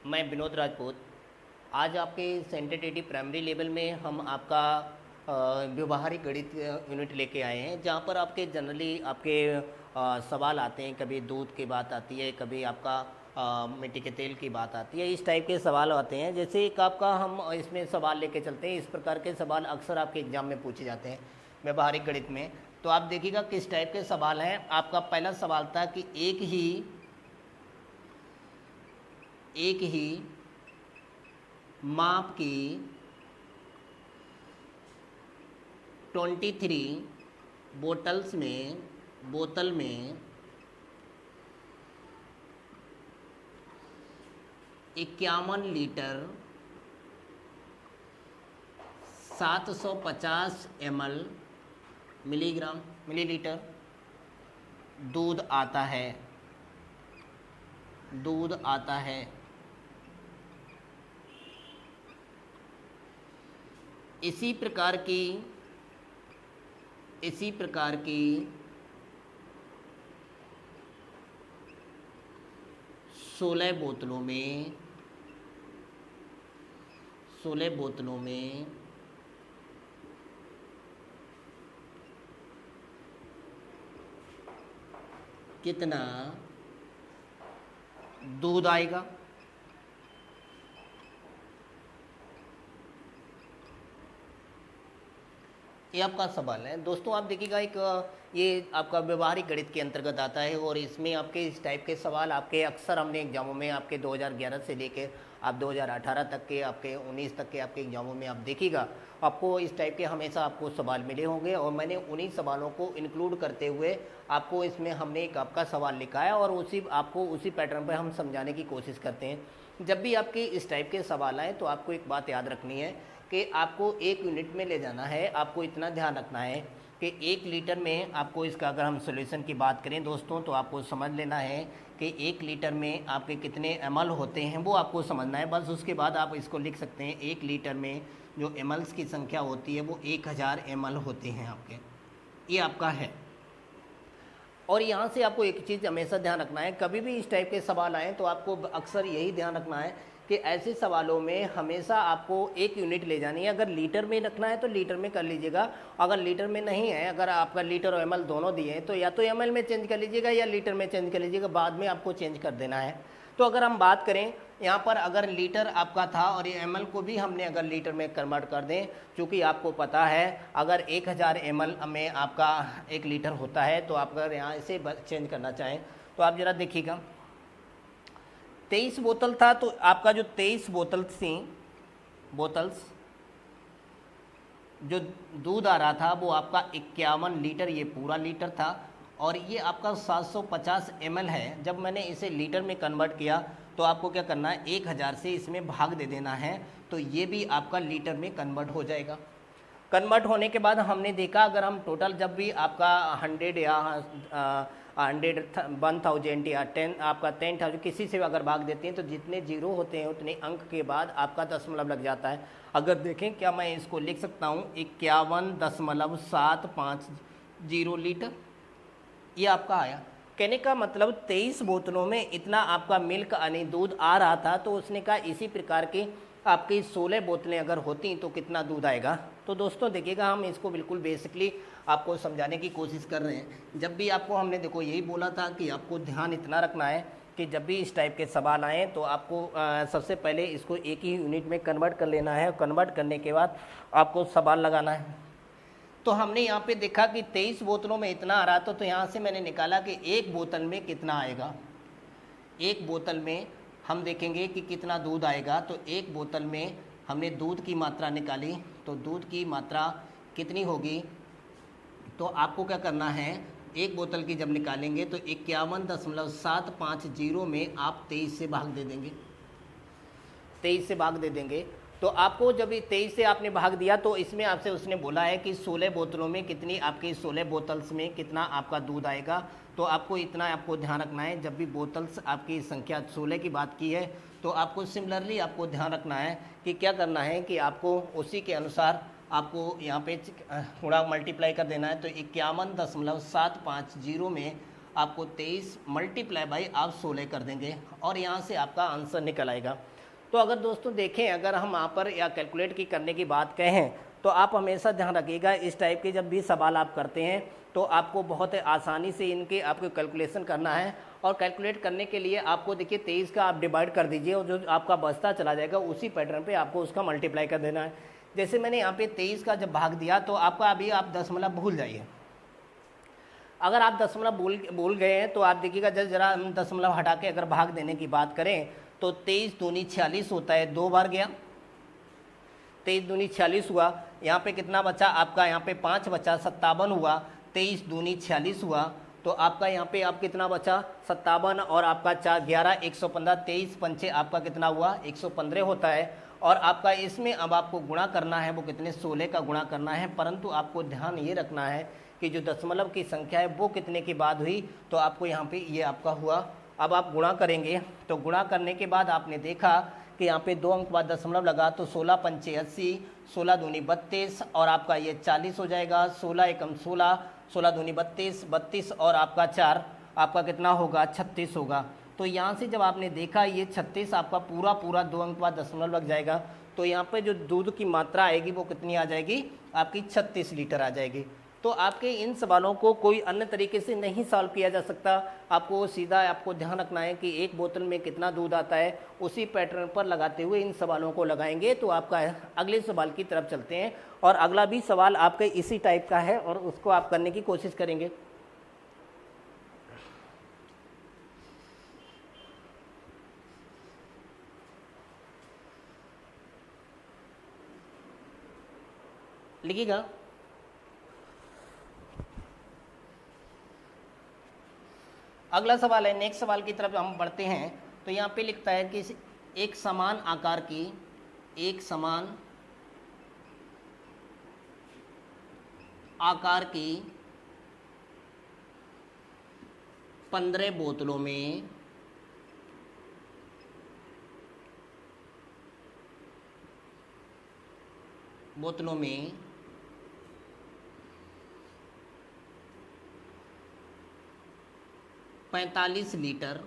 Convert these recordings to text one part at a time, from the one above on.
मैं विनोद राजपूत। आज आपके सेंटेटिव प्राइमरी लेवल में हम आपका व्यवहारिक गणित यूनिट लेके आए हैं, जहाँ पर आपके जनरली आपके सवाल आते हैं। कभी दूध की बात आती है, कभी आपका मिट्टी के तेल की बात आती है। इस टाइप के सवाल आते हैं। जैसे एक आपका हम इसमें सवाल लेके चलते हैं। इस प्रकार के सवाल अक्सर आपके एग्जाम में पूछे जाते हैं व्यवहारिक गणित में। तो आप देखिएगा किस टाइप के सवाल हैं। आपका पहला सवाल था कि एक ही माप की 23 बोतल में 51 लीटर 750 ml मिलीलीटर दूध आता है। इसी प्रकार की 16 बोतलों में कितना दूध आएगा। ये आपका सवाल है दोस्तों। आप देखिएगा ये आपका व्यवहारिक गणित के अंतर्गत आता है और इसमें आपके इस टाइप के सवाल आपके अक्सर हमने एग्जामों में आपके 2011 से लेके आप 2018 तक के आपके 19 तक के आपके एग्जामों में आप देखिएगा आपको इस टाइप के हमेशा आपको सवाल मिले होंगे। और मैंने उन्हीं सवालों को इंक्लूड करते हुए आपको इसमें हमने एक आपका सवाल लिखा है और उसी पैटर्न पर हम समझाने की कोशिश करते हैं। जब भी आपके इस टाइप के सवाल आए तो आपको एक बात याद रखनी है कि आपको एक यूनिट में ले जाना है। आपको इतना ध्यान रखना है कि 1 लीटर में आपको इसका अगर हम सॉल्यूशन की बात करें दोस्तों तो आपको समझ लेना है कि 1 लीटर में आपके कितने ml होते हैं, वो आपको समझना है। बस उसके बाद आप इसको लिख सकते हैं। 1 लीटर में जो mls की संख्या होती है वो 1000 ml होते हैं आपके। ये आपका है। और यहाँ से आपको एक चीज़ हमेशा ध्यान रखना है, कभी भी इस टाइप के सवाल आएँ तो आपको अक्सर यही ध्यान रखना है कि ऐसे सवालों में हमेशा आपको एक यूनिट ले जानी है। अगर लीटर में रखना है तो लीटर में कर लीजिएगा। अगर लीटर में नहीं है, अगर आपका लीटर और ml दोनों दिए हैं तो या तो ml में चेंज कर लीजिएगा या लीटर में चेंज कर लीजिएगा, बाद में आपको चेंज कर देना है। तो अगर हम बात करें यहाँ पर, अगर लीटर आपका था और ये ml को भी हमने अगर लीटर में कन्वर्ट कर दें, चूँकि आपको पता है अगर 1000 ml में आपका 1 लीटर होता है, तो आप अगर यहाँ से चेंज करना चाहें तो आप ज़रा देखिएगा 23 बोतल था तो आपका जो 23 बोतल्स जो दूध आ रहा था वो आपका 51 लीटर, ये पूरा लीटर था। और ये आपका 750 ml है। जब मैंने इसे लीटर में कन्वर्ट किया तो आपको क्या करना है, 1000 से इसमें भाग दे देना है, तो ये भी आपका लीटर में कन्वर्ट हो जाएगा। कन्वर्ट होने के बाद हमने देखा अगर हम टोटल जब भी आपका 100 या 1000 या 10 आपका 10,000 किसी से अगर भाग देते हैं तो जितने जीरो होते हैं उतने अंक के बाद आपका दशमलव लग जाता है। अगर देखें क्या मैं इसको लिख सकता हूँ 51.750 लीटर, ये आपका आया। कहने का मतलब 23 बोतलों में इतना आपका मिल्क यानी दूध आ रहा था। तो उसने कहा इसी प्रकार की आपकी 16 बोतलें अगर होती तो कितना दूध आएगा। तो दोस्तों देखिएगा हम इसको बिल्कुल बेसिकली आपको समझाने की कोशिश कर रहे हैं। जब भी आपको हमने देखो यही बोला था कि आपको ध्यान इतना रखना है कि जब भी इस टाइप के सवाल आएँ तो आपको सबसे पहले इसको एक ही यूनिट में कन्वर्ट कर लेना है। कन्वर्ट करने के बाद आपको सवाल लगाना है। तो हमने यहाँ पे देखा कि 23 बोतलों में इतना आ रहा था, तो यहाँ से मैंने निकाला कि एक बोतल में कितना आएगा। एक बोतल में हम देखेंगे कि कितना दूध आएगा। तो एक बोतल में हमने दूध की मात्रा निकाली, तो दूध की मात्रा कितनी होगी, तो आपको क्या करना है, एक बोतल की जब निकालेंगे तो 51.750 में आप 23 से भाग दे देंगे। 23 से भाग दे देंगे तो आपको जब 23 से आपने भाग दिया तो इसमें आपसे उसने बोला है कि 16 बोतलों में कितनी आपकी 16 बोतल्स में कितना आपका दूध आएगा। तो आपको इतना आपको ध्यान रखना है, जब भी बोतल्स आपकी संख्या 16 की बात की है तो आपको सिमिलरली आपको ध्यान रखना है कि क्या करना है कि आपको उसी के अनुसार आपको यहाँ पे थोड़ा मल्टीप्लाई कर देना है। तो 51.750 में आपको 23 मल्टीप्लाई बाई आप 16 कर देंगे और यहाँ से आपका आंसर निकल आएगा। तो अगर दोस्तों देखें, अगर हम यहाँ पर या कैलकुलेट की करने की बात कहें तो आप हमेशा ध्यान रखिएगा, इस टाइप के जब भी सवाल आप करते हैं तो आपको बहुत आसानी से इनके आपको कैलकुलेशन करना है। और कैलकुलेट करने के लिए आपको देखिए 23 का आप डिवाइड कर दीजिए और जो आपका बचता चला जाएगा उसी पैटर्न पे आपको उसका मल्टीप्लाई कर देना है। जैसे मैंने यहाँ पे 23 का जब भाग दिया तो आपका अभी आप दशमलव भूल जाइए। अगर आप दशमलव भूल गए हैं तो आप देखिएगा, जरा हम दशमलव हटा के अगर भाग देने की बात करें तो 23 दूनी 46 होता है, 2 बार गया, 23 दूनी 46 हुआ। यहाँ पे कितना बचा आपका, यहाँ पे 5 बचा, 57 हुआ। 23 दूनी 46 हुआ तो आपका यहाँ पे आप कितना बचा, 57 और आपका 4 11 115, 23 पंचे आपका कितना हुआ, 115 होता है। और आपका इसमें अब आपको गुणा करना है, वो कितने, 16 का गुणा करना है। परंतु आपको ध्यान ये रखना है कि जो दशमलव की संख्या है वो कितने के बाद हुई, तो आपको यहाँ पे ये आपका हुआ। अब आप गुणा करेंगे तो गुणा करने के बाद आपने देखा कि यहाँ पे 2 अंक बाद दशमलव लगा तो 16 पंचे 80, 16 दूनी 32 और आपका ये 40 हो जाएगा। 16 एकम 16, 16 दूनी 32, 32 और आपका 4 आपका कितना होगा, 36 होगा। तो यहाँ से जब आपने देखा ये 36 आपका पूरा 2 अंक बाद दशमलव लग जाएगा, तो यहाँ पे जो दूध की मात्रा आएगी वो कितनी आ जाएगी, आपकी 36 लीटर आ जाएगी। तो आपके इन सवालों को कोई अन्य तरीके से नहीं सॉल्व किया जा सकता। आपको सीधा आपको ध्यान रखना है कि एक बोतल में कितना दूध आता है, उसी पैटर्न पर लगाते हुए इन सवालों को लगाएंगे तो आपका अगले सवाल की तरफ चलते हैं। और अगला भी सवाल आपके इसी टाइप का है और उसको आप करने की कोशिश करेंगे। लिखिएगा। अगला सवाल है, नेक्स्ट सवाल की तरफ हम बढ़ते हैं। तो यहाँ पे लिखता है कि एक समान आकार की 15 बोतलों में पैंतालीस litre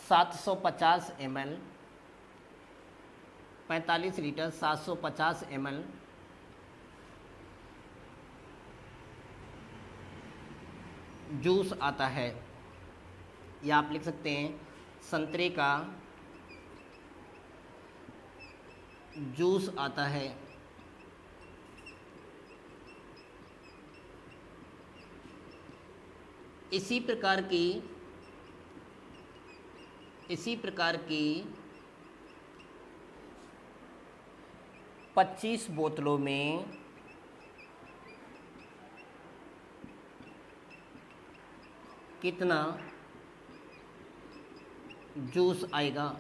750 ml 45 litre 750 ml juice आता है, या आप लिख सकते हैं संतरे का जूस आता है। इसी प्रकार की 25 बोतलों में कितना जूस आएगा।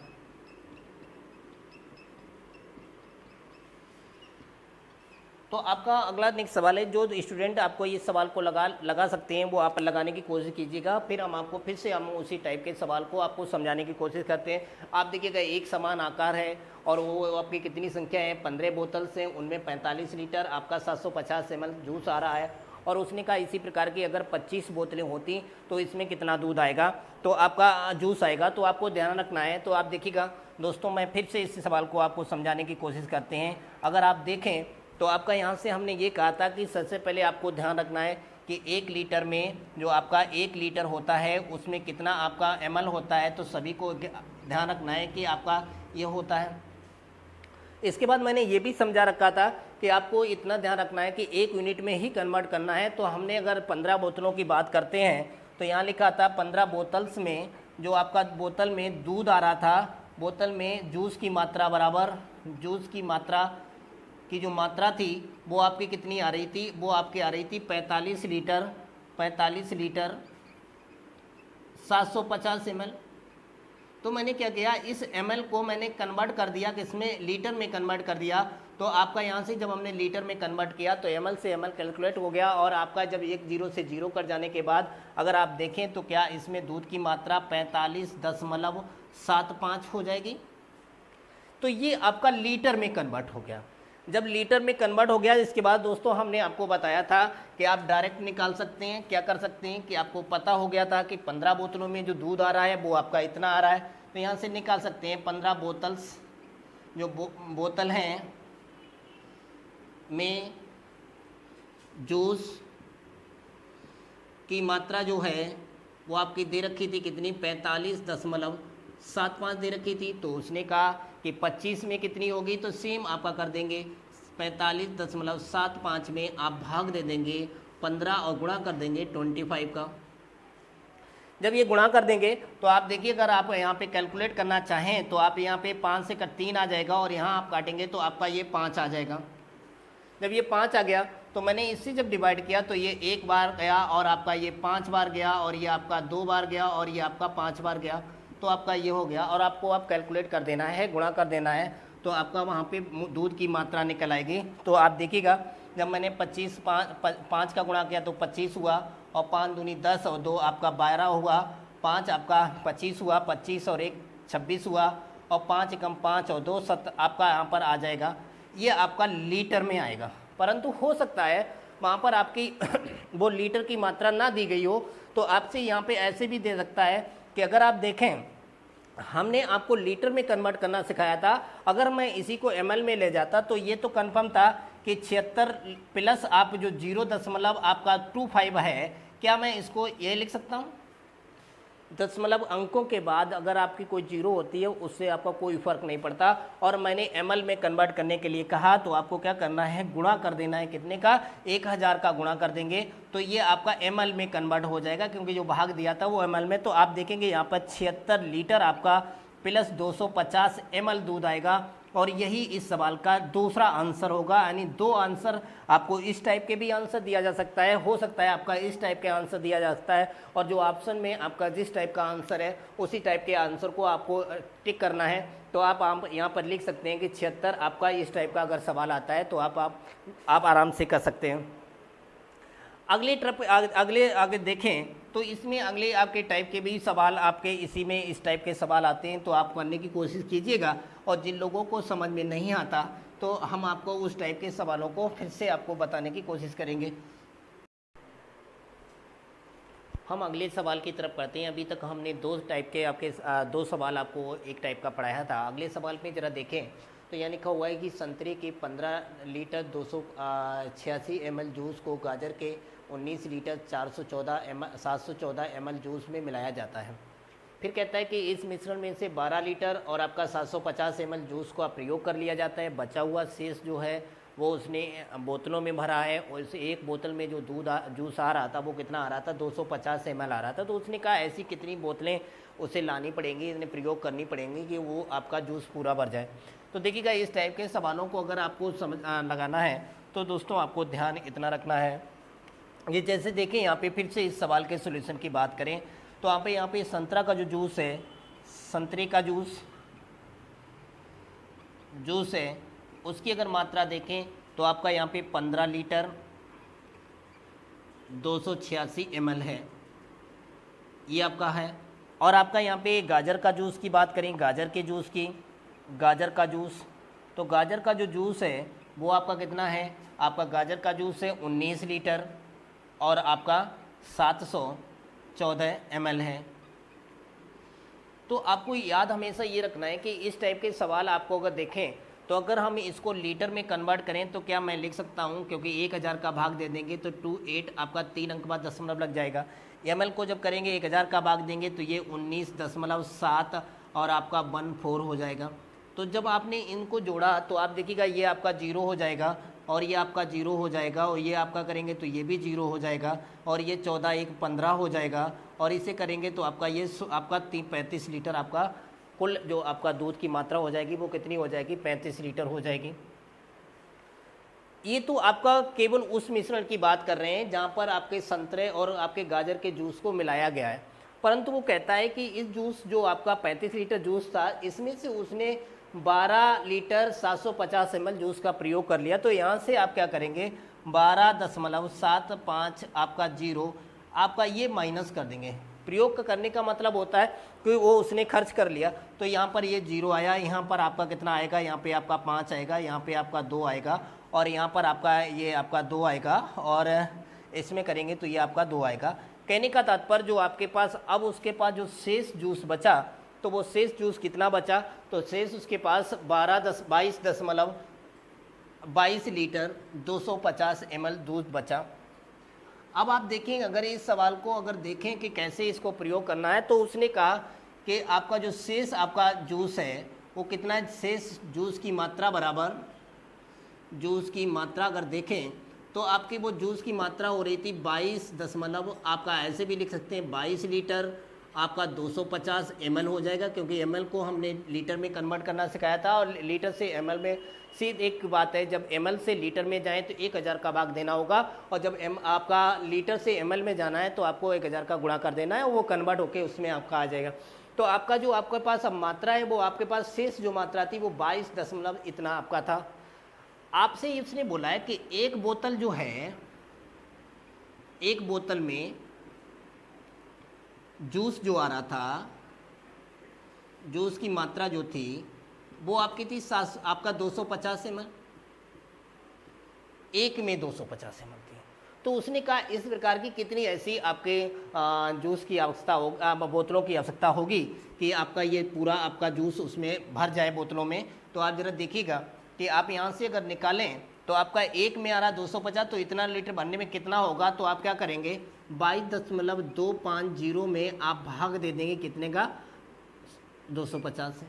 तो आपका अगला नेक्स्ट सवाल है, जो स्टूडेंट आपको ये सवाल को लगा सकते हैं वो आप लगाने की कोशिश कीजिएगा। फिर हम उसी टाइप के सवाल को आपको समझाने की कोशिश करते हैं। आप देखिएगा एक समान आकार है और वो आपकी कितनी संख्या है, 15 बोतल्स हैं, उनमें 45 लीटर आपका 750 ml जूस आ रहा है। और उसने कहा इसी प्रकार की अगर 25 बोतलें होती तो इसमें कितना दूध आएगा, तो आपका जूस आएगा। तो आपको ध्यान रखना है। तो आप देखिएगा दोस्तों, मैं फिर से इस सवाल को आपको समझाने की कोशिश करते हैं। अगर आप देखें तो आपका यहाँ से हमने ये कहा था कि सबसे पहले आपको ध्यान रखना है कि 1 लीटर में जो आपका 1 लीटर होता है उसमें कितना आपका ml होता है। तो सभी को ध्यान रखना है कि आपका ये होता है। इसके बाद मैंने ये भी समझा रखा था कि आपको इतना ध्यान रखना है कि 1 यूनिट में ही कन्वर्ट करना है। तो हमने अगर 15 बोतलों की बात करते हैं तो यहाँ लिखा था 15 बोतल्स में जो आपका बोतल में दूध आ रहा था, बोतल में जूस की मात्रा बराबर जूस की मात्रा की जो मात्रा थी वो आपकी कितनी आ रही थी, वो आपकी आ रही थी 45 लीटर 750 ml। तो मैंने क्या किया, इस ml को मैंने कन्वर्ट कर दिया किसमें, लीटर में कन्वर्ट कर दिया। तो आपका यहाँ से जब हमने लीटर में कन्वर्ट किया तो ml से ml कैलकुलेट हो गया। और आपका जब 1 0 से 0 कर जाने के बाद अगर आप देखें तो क्या इसमें दूध की मात्रा 45.75 हो जाएगी। तो ये आपका लीटर में कन्वर्ट हो गया। जब लीटर में कन्वर्ट हो गया, इसके बाद दोस्तों हमने आपको बताया था कि आप डायरेक्ट निकाल सकते हैं। क्या कर सकते हैं कि आपको पता हो गया था कि 15 बोतलों में जो दूध आ रहा है वो आपका इतना आ रहा है, तो यहाँ से निकाल सकते हैं 15 बोतल्स जो बोतल हैं में जूस की मात्रा जो है वो आपकी दे रखी थी कितनी, 45.75 दे रखी थी। तो उसने कहा कि 25 में कितनी होगी, तो सेम आपका कर देंगे 45.75 में आप भाग दे देंगे 15 और गुणा कर देंगे 25 का। जब ये गुणा कर देंगे तो आप देखिए, अगर आप यहाँ पे कैलकुलेट करना चाहें तो आप यहाँ पे 5 से 3 आ जाएगा और यहाँ आप काटेंगे तो आपका ये 5 आ जाएगा। जब ये 5 आ गया तो मैंने इससे जब डिवाइड किया तो ये 1 बार गया और आपका ये 5 बार गया और ये आपका 2 बार गया और ये आपका 5 बार गया, तो आपका ये हो गया। और आपको आप कैलकुलेट कर देना है, गुणा कर देना है, तो आपका वहाँ पे दूध की मात्रा निकल आएगी। तो आप देखिएगा, जब मैंने 5 का गुणा किया तो 25 हुआ और 5 दूनी 10 और 2 आपका 12 हुआ, 5 आपका 25 हुआ, 25 और 1 26 हुआ और 5 एकम 5 और 2 7 आपका यहाँ पर आ जाएगा। ये आपका लीटर में आएगा, परंतु हो सकता है वहाँ पर आपकी वो लीटर की मात्रा ना दी गई हो, तो आपसे यहाँ पे ऐसे भी दे सकता है कि अगर आप देखें, हमने आपको लीटर में कन्वर्ट करना सिखाया था, अगर मैं इसी को ml में ले जाता तो ये तो कंफर्म था कि 76 प्लस आप जो 0.25 है, क्या मैं इसको ये लिख सकता हूँ, दशमलव अंकों के बाद अगर आपकी कोई जीरो होती है उससे आपका कोई फर्क नहीं पड़ता। और मैंने ml में कन्वर्ट करने के लिए कहा, तो आपको क्या करना है, गुणा कर देना है, कितने का, 1000 का गुणा कर देंगे तो ये आपका ml में कन्वर्ट हो जाएगा, क्योंकि जो भाग दिया था वो ml में। तो आप देखेंगे यहाँ पर 76 लीटर आपका प्लस 250 ml दूध आएगा, और यही इस सवाल का दूसरा आंसर होगा। यानी 2 आंसर आपको इस टाइप के भी आंसर दिया जा सकता है, हो सकता है आपका इस टाइप के आंसर दिया जा सकता है, और जो ऑप्शन में आपका जिस टाइप का आंसर है उसी टाइप के आंसर को आपको टिक करना है। तो आप यहाँ पर लिख सकते हैं कि 76 आपका इस टाइप का अगर सवाल आता है तो आप आराम से कर सकते हैं। अगले ट्रिप आगे देखें तो इसमें अगले आपके टाइप के भी सवाल आपके इसी में इस टाइप के सवाल आते हैं, तो आप करने की कोशिश कीजिएगा। और जिन लोगों को समझ में नहीं आता तो हम आपको उस टाइप के सवालों को फिर से आपको बताने की कोशिश करेंगे। हम अगले सवाल की तरफ बढ़ते हैं। अभी तक हमने 2 टाइप के आपके 2 सवाल आपको एक टाइप का पढ़ाया था। अगले सवाल में ज़रा देखें तो यहाँ लिखा हुआ है कि संतरे के 15 लीटर 286 ml जूस को गाजर के 19 लीटर 714 ml जूस में मिलाया जाता है। फिर कहता है कि इस मिश्रण में से 12 लीटर और आपका 750 ml जूस का प्रयोग कर लिया जाता है। बचा हुआ शेष जो है वो उसने बोतलों में भरा है, और इस एक बोतल में जो जूस आ रहा था वो कितना आ रहा था, 250 ml आ रहा था। तो उसने कहा ऐसी कितनी बोतलें उसे लानी पड़ेंगी, इन्हें प्रयोग करनी पड़ेंगी कि वो आपका जूस पूरा भर जाए। तो देखिएगा, इस टाइप के सवालों को अगर आपको समझ लगाना है तो दोस्तों आपको ध्यान इतना रखना है, ये जैसे देखें यहाँ पे फिर से इस सवाल के सोल्यूशन की बात करें तो यहाँ पे संतरा का जो जूस है, संतरे का जूस है, उसकी अगर मात्रा देखें तो आपका यहाँ पे 15 लीटर 286 ml है, ये आपका है। और आपका यहाँ पे गाजर का जूस की बात करें, गाजर का जूस, तो गाजर का जो जूस है वो आपका कितना है, आपका गाजर का जूस है 19 लीटर और आपका 714 ml है। तो आपको याद हमेशा ये रखना है कि इस टाइप के सवाल आपको अगर देखें तो अगर हम इसको लीटर में कन्वर्ट करें तो क्या मैं लिख सकता हूं, क्योंकि 1000 का भाग दे देंगे तो 28 आपका 3 अंक बाद दशमलव लग जाएगा। ml को जब करेंगे 1000 का भाग देंगे तो ये 19.7 और आपका 14 हो जाएगा। तो जब आपने इनको जोड़ा तो आप देखिएगा ये आपका 0 हो जाएगा और ये आपका 0 हो जाएगा, और ये आपका करेंगे तो ये भी 0 हो जाएगा, और ये 14 1 15 हो जाएगा, और इसे करेंगे तो आपका ये आपका 35 लीटर आपका कुल जो आपका दूध की मात्रा हो जाएगी वो कितनी हो जाएगी, 35 लीटर हो जाएगी। ये तो आपका केवल उस मिश्रण की बात कर रहे हैं जहाँ पर आपके संतरे और आपके गाजर के जूस को मिलाया गया है, परंतु वो कहता है कि इस जूस जो आपका 35 लीटर जूस था इसमें से उसने 12 लीटर 750 ml जूस का प्रयोग कर लिया। तो यहाँ से आप क्या करेंगे, 12.75 आपका 0 आपका ये माइनस कर देंगे, प्रयोग करने का मतलब होता है कि वो उसने खर्च कर लिया, तो यहाँ पर ये 0 आया, यहाँ पर आपका कितना आएगा, यहाँ पे आपका 5 आएगा, यहाँ पे आपका 2 आएगा, और यहाँ पर आपका ये आपका 2 आएगा, और इसमें करेंगे तो ये आपका 2 आएगा। कहने का तात्पर्य जो आपके पास अब उसके पास जो शेष जूस बचा, तो वो शेष जूस कितना बचा, तो शेष उसके पास 22 लीटर 250 ml दूध बचा। अब आप देखें, अगर इस सवाल को अगर देखें कि कैसे इसको प्रयोग करना है, तो उसने कहा कि आपका जो शेष आपका जूस है वो कितना है, शेष जूस की मात्रा बराबर जूस की मात्रा अगर देखें तो आपकी वो जूस की मात्रा हो रही थी 22 दशमलव, आपका ऐसे भी लिख सकते हैं 22 लीटर आपका 250 ml हो जाएगा, क्योंकि ml को हमने लीटर में कन्वर्ट करना सिखाया था, और लीटर से ml में सीधे एक बात है, जब ml से लीटर में जाएं तो 1000 का भाग देना होगा, और जब आपका लीटर से ml में जाना है तो आपको 1000 का गुणा कर देना है, वो कन्वर्ट होके उसमें आपका आ जाएगा। तो आपका जो आपके पास अब मात्रा है, वो आपके पास शेष जो मात्रा थी वो 22 दशमलव इतना आपका था। आपसे इसने बोला है कि एक बोतल जो है, एक बोतल में जूस जो आ रहा था, जूस की मात्रा जो थी वो आपकी थी आपका 250 ml, एक में 250 ml थी। तो उसने कहा इस प्रकार की कितनी ऐसी आपके जूस की आवश्यकता होगा, बोतलों की आवश्यकता होगी कि आपका ये पूरा आपका जूस उसमें भर जाए बोतलों में। तो आप जरा देखिएगा कि आप यहाँ से अगर निकालें तो आपका एक में आ रहा 250, तो इतना लीटर भरने में कितना होगा, तो आप क्या करेंगे 22.250 में आप भाग दे देंगे कितने का, 250 से।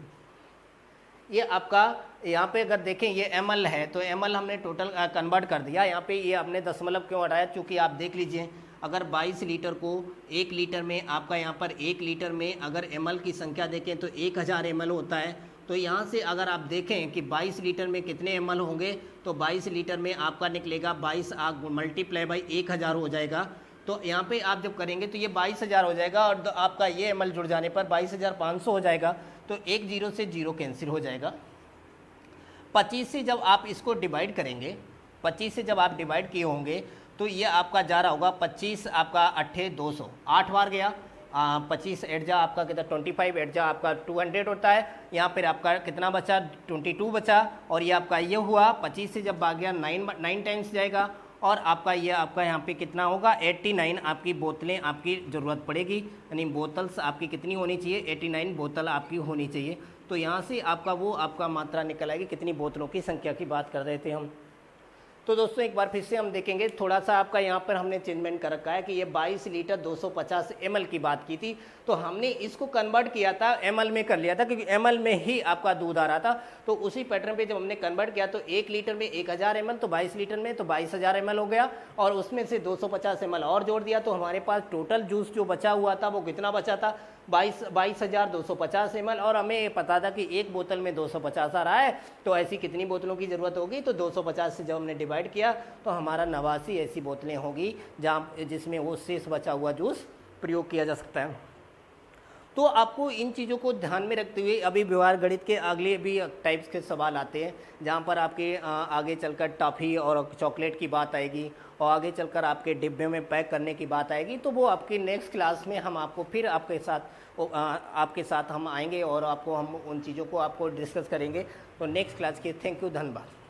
ये आपका यहाँ पे अगर देखें ये ml है, तो ml हमने टोटल कन्वर्ट कर दिया, यहाँ पे ये आपने दशमलव क्यों हटाया, चूँकि आप देख लीजिए अगर 22 लीटर को 1 लीटर में आपका यहाँ पर 1 लीटर में अगर ml की संख्या देखें तो 1000 ml होता है। तो यहाँ से अगर आप देखें कि 22 लीटर में कितने ml होंगे, तो 22 लीटर में आपका निकलेगा 22 मल्टीप्लाई बाई 1000 हो जाएगा। तो यहाँ पे आप जब करेंगे तो ये 22,000 हो जाएगा, और आपका ये ml जुड़ जाने पर 22,500 हो जाएगा। तो एक जीरो से जीरो कैंसिल हो जाएगा। 25 से जब आप इसको डिवाइड करेंगे, 25 से जब आप डिवाइड किए होंगे तो ये आपका जा रहा होगा 25 आपका 8 200, 8 बार गया, 25 एट जा आपका कितना 25 एट जा आपका 200 होता है। यहाँ पर आपका कितना बचा 22 बचा, और ये आपका ये हुआ 25 से जब भाग गया 9 टाइम्स जाएगा, और आपका ये आपका यहाँ पे कितना होगा 89 आपकी बोतलें आपकी ज़रूरत पड़ेगी, यानी बोतल्स आपकी कितनी होनी चाहिए 89 बोतल आपकी होनी चाहिए। तो यहाँ से आपका वो आपका मात्रा निकल आएगी, कितनी बोतलों की संख्या की बात कर रहे थे हम। तो दोस्तों एक बार फिर से हम देखेंगे, थोड़ा सा आपका यहाँ पर हमने चेंजमेंट कर रखा है कि ये 22 लीटर 250 ml की बात की थी, तो हमने इसको कन्वर्ट किया था ml में कर लिया था, क्योंकि ml में ही आपका दूध आ रहा था। तो उसी पैटर्न पे जब हमने कन्वर्ट किया तो 1 लीटर में 1000 ml, तो 22 लीटर में तो 22,000 ml हो गया, और उसमें से 250 ml और जोड़ दिया, तो हमारे पास टोटल जूस जो बचा हुआ था वो कितना बचा था 22,250 ml। और हमें ये पता था कि एक बोतल में 250 आ रहा है, तो ऐसी कितनी बोतलों की ज़रूरत होगी, तो 250 से जब हमने डिवाइड किया तो हमारा 89 ऐसी बोतलें होगी जहाँ जिसमें वो शेष बचा हुआ जूस प्रयोग किया जा सकता है। तो आपको इन चीज़ों को ध्यान में रखते हुए अभी व्यवहार गणित के अगले भी टाइप्स के सवाल आते हैं, जहाँ पर आपके आगे चलकर टॉफ़ी और चॉकलेट की बात आएगी, और आगे चलकर आपके डिब्बे में पैक करने की बात आएगी। तो वो आपकी नेक्स्ट क्लास में हम आपको फिर आपके साथ हम आएंगे और आपको हम उन चीज़ों को आपको डिस्कस करेंगे। तो नेक्स्ट क्लास के थैंक यू, धन्यवाद।